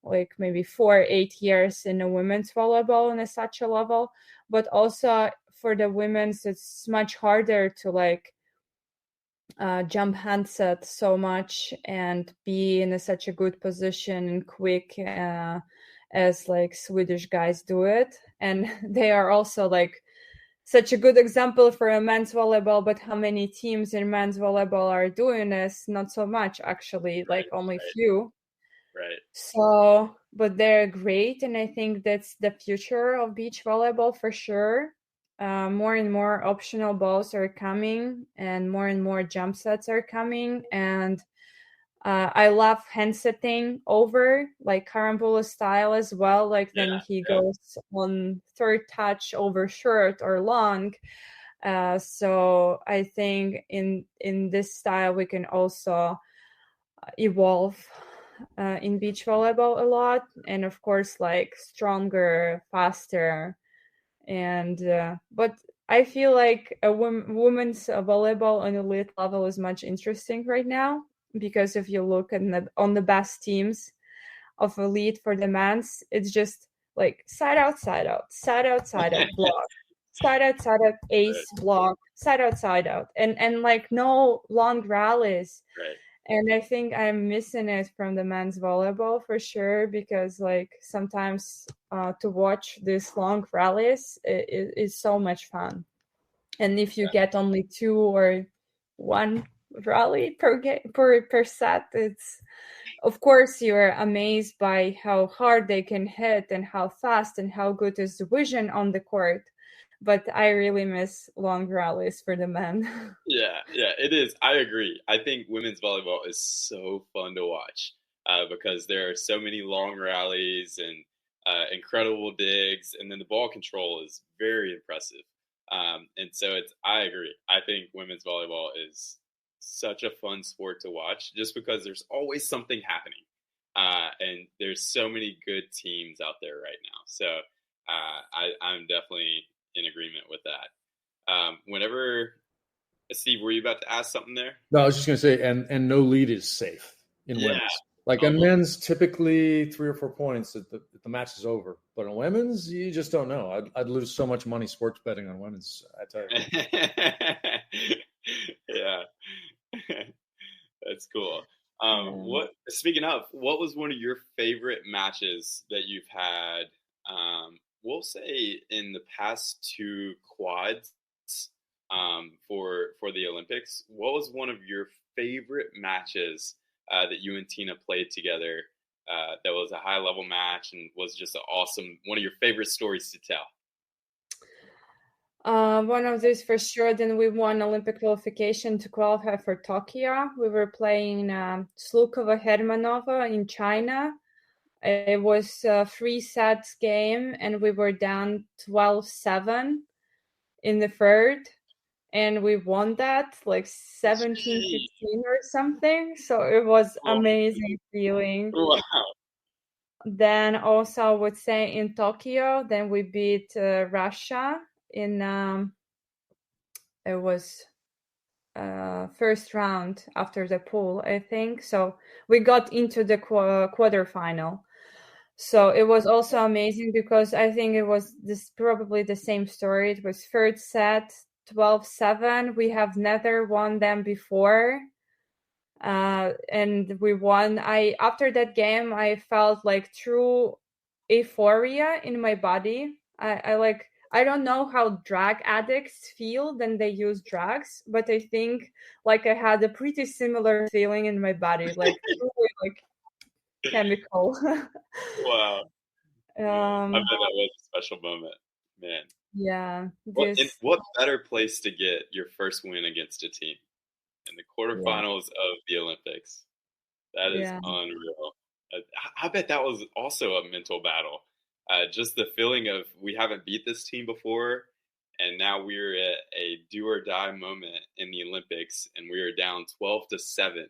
Speaker 3: like maybe 4-8 years in a women's volleyball on such a level. But also for the women's, it's much harder to like jump handset so much and be in such a good position and quick as like Swedish guys do it. And they are also like such a good example for a men's volleyball, but how many teams in men's volleyball are doing this? Not so much, actually, like only few.
Speaker 2: Right.
Speaker 3: So, but they're great, and I think that's the future of beach volleyball for sure. More and more optional balls are coming, and more jump sets are coming, and I love hand setting over like Karambula style as well. Like then he goes on third touch over short or long. So I think in this style we can also evolve in beach volleyball a lot, and of course like stronger, faster, and but I feel like a women's volleyball on elite level is much interesting right now, because if you look at on the best teams of elite for the men's, it's just like side out, side out, side out, side out, block, side out, ace, block, side out, and like no long rallies.
Speaker 2: Right.
Speaker 3: And I think I'm missing it from the men's volleyball for sure, because like sometimes to watch these long rallies is so much fun. And if you get only 2 or 1 rally per set, it's of course you're amazed by how hard they can hit and how fast and how good is the vision on the court. But I really miss long rallies for the men.
Speaker 2: Yeah, it is. I agree. I think women's volleyball is so fun to watch because there are so many long rallies and incredible digs, and then the ball control is very impressive. And so I agree. I think women's volleyball is such a fun sport to watch, just because there's always something happening, and there's so many good teams out there right now. So I'm definitely in agreement with that. Whenever, Steve, were you about to ask something there?
Speaker 4: No, I was just going to say, and no lead is safe in women's. Like in men's, typically 3 or 4 points that the match is over. But in women's, you just don't know. I'd lose so much money sports betting on women's, I tell you.
Speaker 2: Yeah. That's cool. Speaking of, what was one of your favorite matches that you've had, we'll say in the past 2 quads, for the Olympics. What was one of your favorite matches that you and Tina played together? That was a high level match and was just an awesome, one of your favorite stories to tell.
Speaker 3: One of these for sure. Then we won Olympic qualification to qualify for Tokyo. We were playing Slukova Hermanova in China. It was a 3-set game, and we were down 12-7 in the third, and we won that like 17-15 or something. So it was amazing feeling.
Speaker 2: Wow.
Speaker 3: Then also I would say in Tokyo, then we beat Russia in it was first round after the pool, I think. So we got into the quarterfinal. So it was also amazing because I think it was probably the same story. It was third set, 12-7. We have never won them before. And we won. After that game, I felt like true euphoria in my body. I don't know how drug addicts feel when they use drugs, but I think like I had a pretty similar feeling in my body, like truly like chemical.
Speaker 2: Wow. I bet that was a special moment, man.
Speaker 3: Yeah.
Speaker 2: What better place to get your first win against a team in the quarterfinals of the Olympics? That is unreal. I bet that was also a mental battle. Just the feeling of we haven't beat this team before, and now we're at a do or die moment in the Olympics, and we are down 12-7.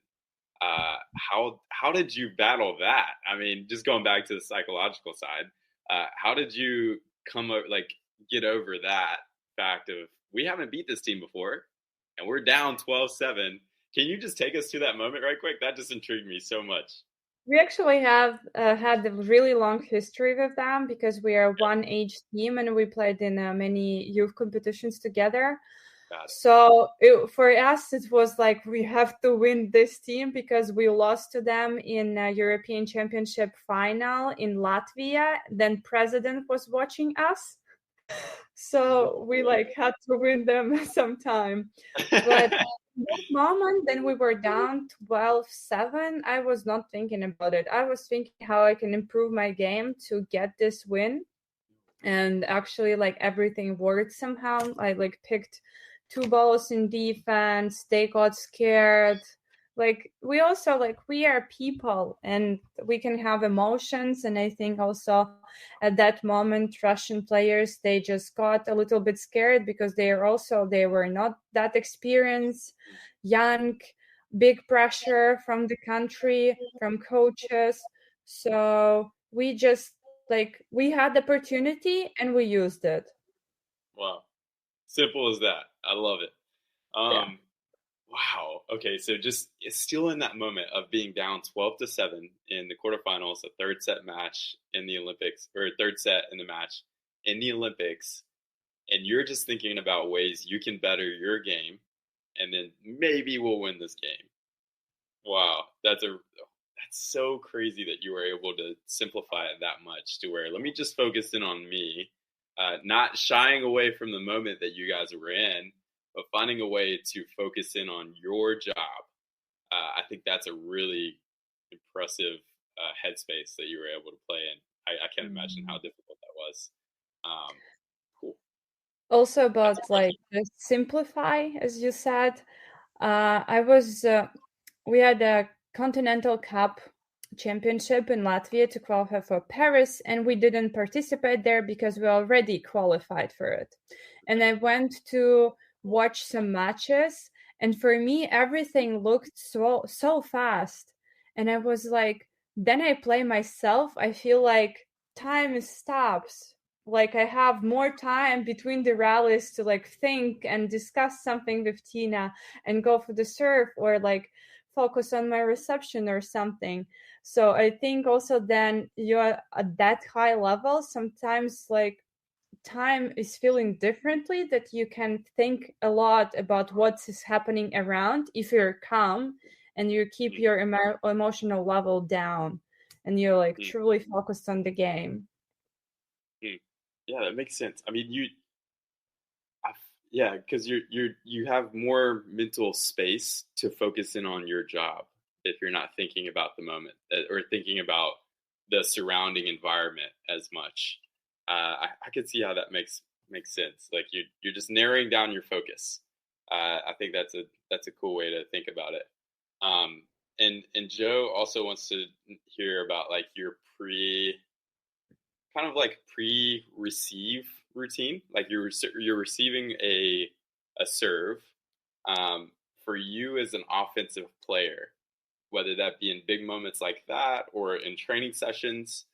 Speaker 2: How did you battle that? I mean, just going back to the psychological side, how did you get over that fact of we haven't beat this team before, and we're down 12-7? Can you just take us to that moment right quick? That just intrigued me so much.
Speaker 3: We actually have had a really long history with them because we are one age team and we played in many youth competitions together. So for us, it was like we have to win this team because we lost to them in a European Championship final in Latvia. Then President was watching us. So we had to win them sometime. But in that moment, then we were down 12-7. I was not thinking about it. I was thinking how I can improve my game to get this win. And actually, everything worked somehow. I picked 2 balls in defense. They got scared. We also we are people and we can have emotions. And I think also at that moment, Russian players, they just got a little bit scared because they were not that experienced, young, big pressure from the country, from coaches. So we just we had the opportunity and we used it.
Speaker 2: Wow. Simple as that. I love it. Wow. Okay. So it's still in that moment of being down 12-7 in the quarterfinals, a third set match in the Olympics, or a third set in the match in the Olympics. And you're just thinking about ways you can better your game. And then maybe we'll win this game. Wow. That's so crazy that you were able to simplify it that much to where, let me just focus in on me, not shying away from the moment that you guys were in, but finding a way to focus in on your job. I think that's a really impressive headspace that you were able to play in. I can't imagine how difficult that was. Cool.
Speaker 3: Also about simplify, as you said, we had a Continental Cup championship in Latvia to qualify for Paris, and we didn't participate there because we already qualified for it. And I went to watch some matches, and for me everything looked so fast, and I was then I play myself, I feel like time stops, I have more time between the rallies to think and discuss something with Tina and go for the serve or focus on my reception or something. So I think also then you're at that high level, sometimes time is feeling differently, that you can think a lot about what is happening around if you're calm and you keep your emotional level down and you're truly focused on the game.
Speaker 2: Yeah, that makes sense. I mean, Yeah, because you have more mental space to focus in on your job if you're not thinking about the moment or thinking about the surrounding environment as much. I could see how that makes sense. Like you're just narrowing down your focus. I think that's a cool way to think about it. And Joe also wants to hear about like your pre-receive routine. Like you're receiving a serve. For you as an offensive player, whether that be in big moments like that or in training sessions,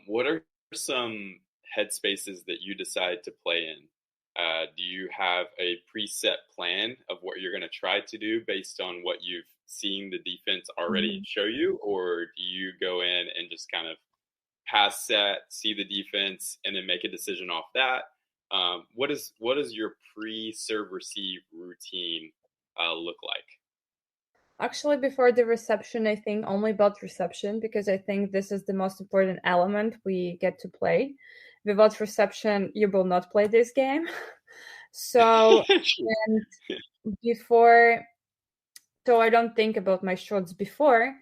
Speaker 2: what are some headspaces that you decide to play in? Do you have a preset plan of what you're going to try to do based on what you've seen the defense already show you, or do you go in and just kind of pass set, see the defense, and then make a decision off that? What does your pre-serve receive routine look like?
Speaker 3: Actually, before the reception, I think only about reception, because I think this is the most important element we get to play. Without reception, you will not play this game. So, and before, so I don't think about my shots before,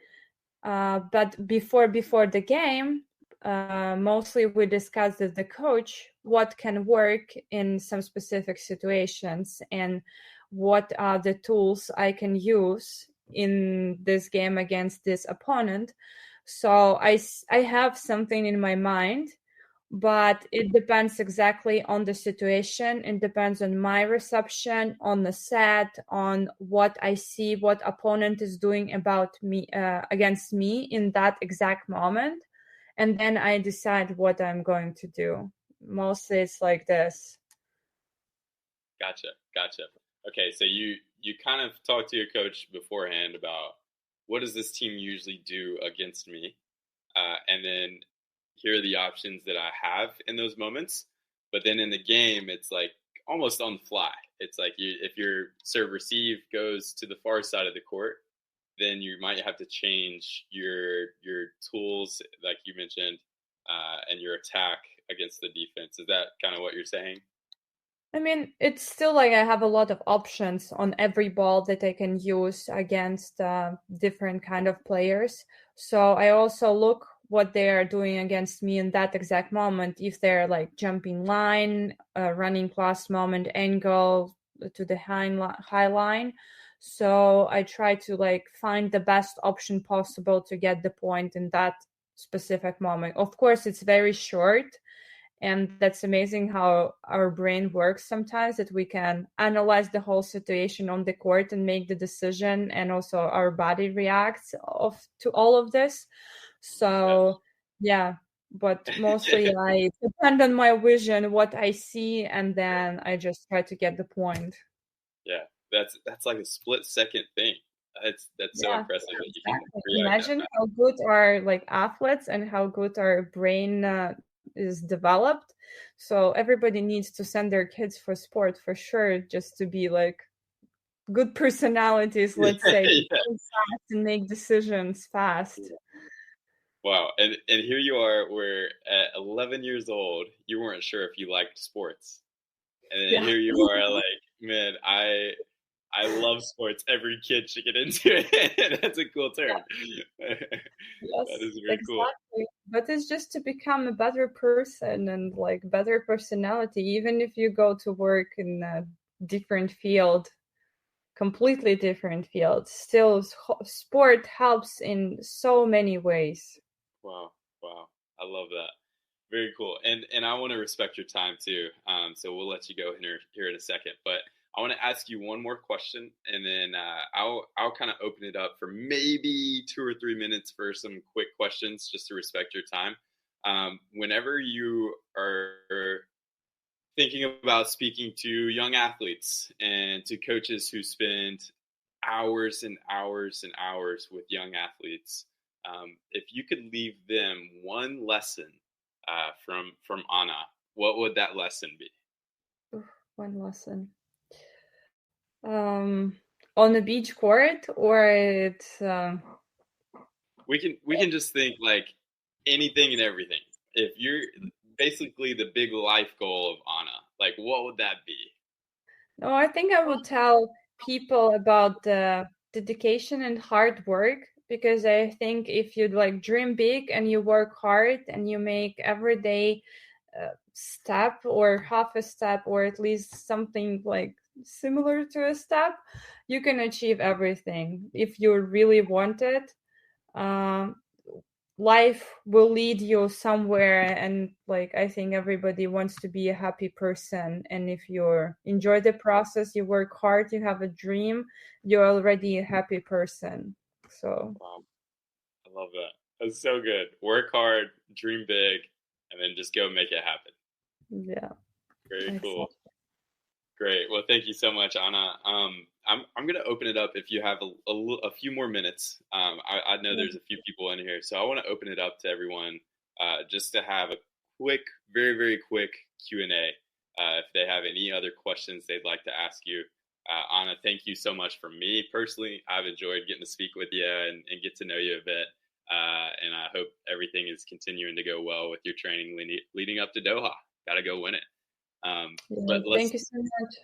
Speaker 3: but before the game, mostly we discuss with the coach what can work in some specific situations and what are the tools I can use in this game against this opponent. So I have something in my mind, but it depends exactly on the situation. It depends on my reception, on the set, on what I see, what opponent is doing about me, against me in that exact moment. And then I decide what I'm going to do. Mostly it's like this.
Speaker 2: Gotcha. Okay, so you kind of talk to your coach beforehand about what does this team usually do against me, and then here are the options that I have in those moments. But then in the game, it's like almost on the fly. It's like if your serve receive goes to the far side of the court, then you might have to change your tools, like you mentioned, and your attack against the defense. Is that kind of what you're saying?
Speaker 3: I mean, it's still like I have a lot of options on every ball that I can use against different kind of players. So I also look what they are doing against me in that exact moment. If they're like jumping line, running plus moment, angle to the high line. So I try to like find the best option possible to get the point in that specific moment. Of course, it's very short. And that's amazing how our brain works sometimes, that we can analyze the whole situation on the court and make the decision, and also our body reacts to all of this. So yeah, but mostly I depend on my vision, what I see, and then I just try to get the point.
Speaker 2: Yeah, that's like a split second thing. That's so impressive that you can
Speaker 3: imagine how good our like athletes and how good our brain is developed. So everybody needs to send their kids for sport for sure, just to be like good personalities, let's say, fast and make decisions fast.
Speaker 2: Wow. And here you are, where at 11 years old, you weren't sure if you liked sports. And then here you are like, man, I love sports. Every kid should get into it. That's a cool term.
Speaker 3: Yes,
Speaker 2: that is very cool.
Speaker 3: But it's just to become a better person and like better personality. Even if you go to work in a different field, completely different field, still sport helps in so many ways.
Speaker 2: Wow. I love that. Very cool. And I want to respect your time too. So we'll let you go here in a second. But I want to ask you one more question, and then I'll kind of open it up for maybe 2 or 3 minutes for some quick questions, just to respect your time. Whenever you are thinking about speaking to young athletes and to coaches who spend hours and hours and hours with young athletes, if you could leave them one lesson from Anna, what would that lesson be?
Speaker 3: One lesson. On the beach court, or it's
Speaker 2: we can just think like anything and everything. If you're basically the big life goal of Anna, like what would that be?
Speaker 3: No, I think I will tell people about the dedication and hard work, because I think if you like dream big and you work hard and you make every day step or half a step or at least something like similar to a step, you can achieve everything if you really want it. Um, Life will lead you somewhere, and like I think everybody wants to be a happy person, and if you enjoy the process, you work hard, you have a dream, you're already a happy person. So
Speaker 2: Wow, I love that. That's so good. Work hard, dream big, and then just go make it happen.
Speaker 3: yeah,
Speaker 2: Very cool.
Speaker 3: exactly.
Speaker 2: Great. Well, thank you so much, Anna. I'm going to open it up if you have a few more minutes. I know there's a few people in here, so I want to open it up to everyone just to have a quick, very, very quick Q&A. If they have any other questions they'd like to ask you. Anna, thank you so much for me personally. I've enjoyed getting to speak with you and get to know you a bit. And I hope everything is continuing to go well with your training leading up to Doha. Got to go win it.
Speaker 3: Yeah,
Speaker 2: But let's
Speaker 3: thank you so much.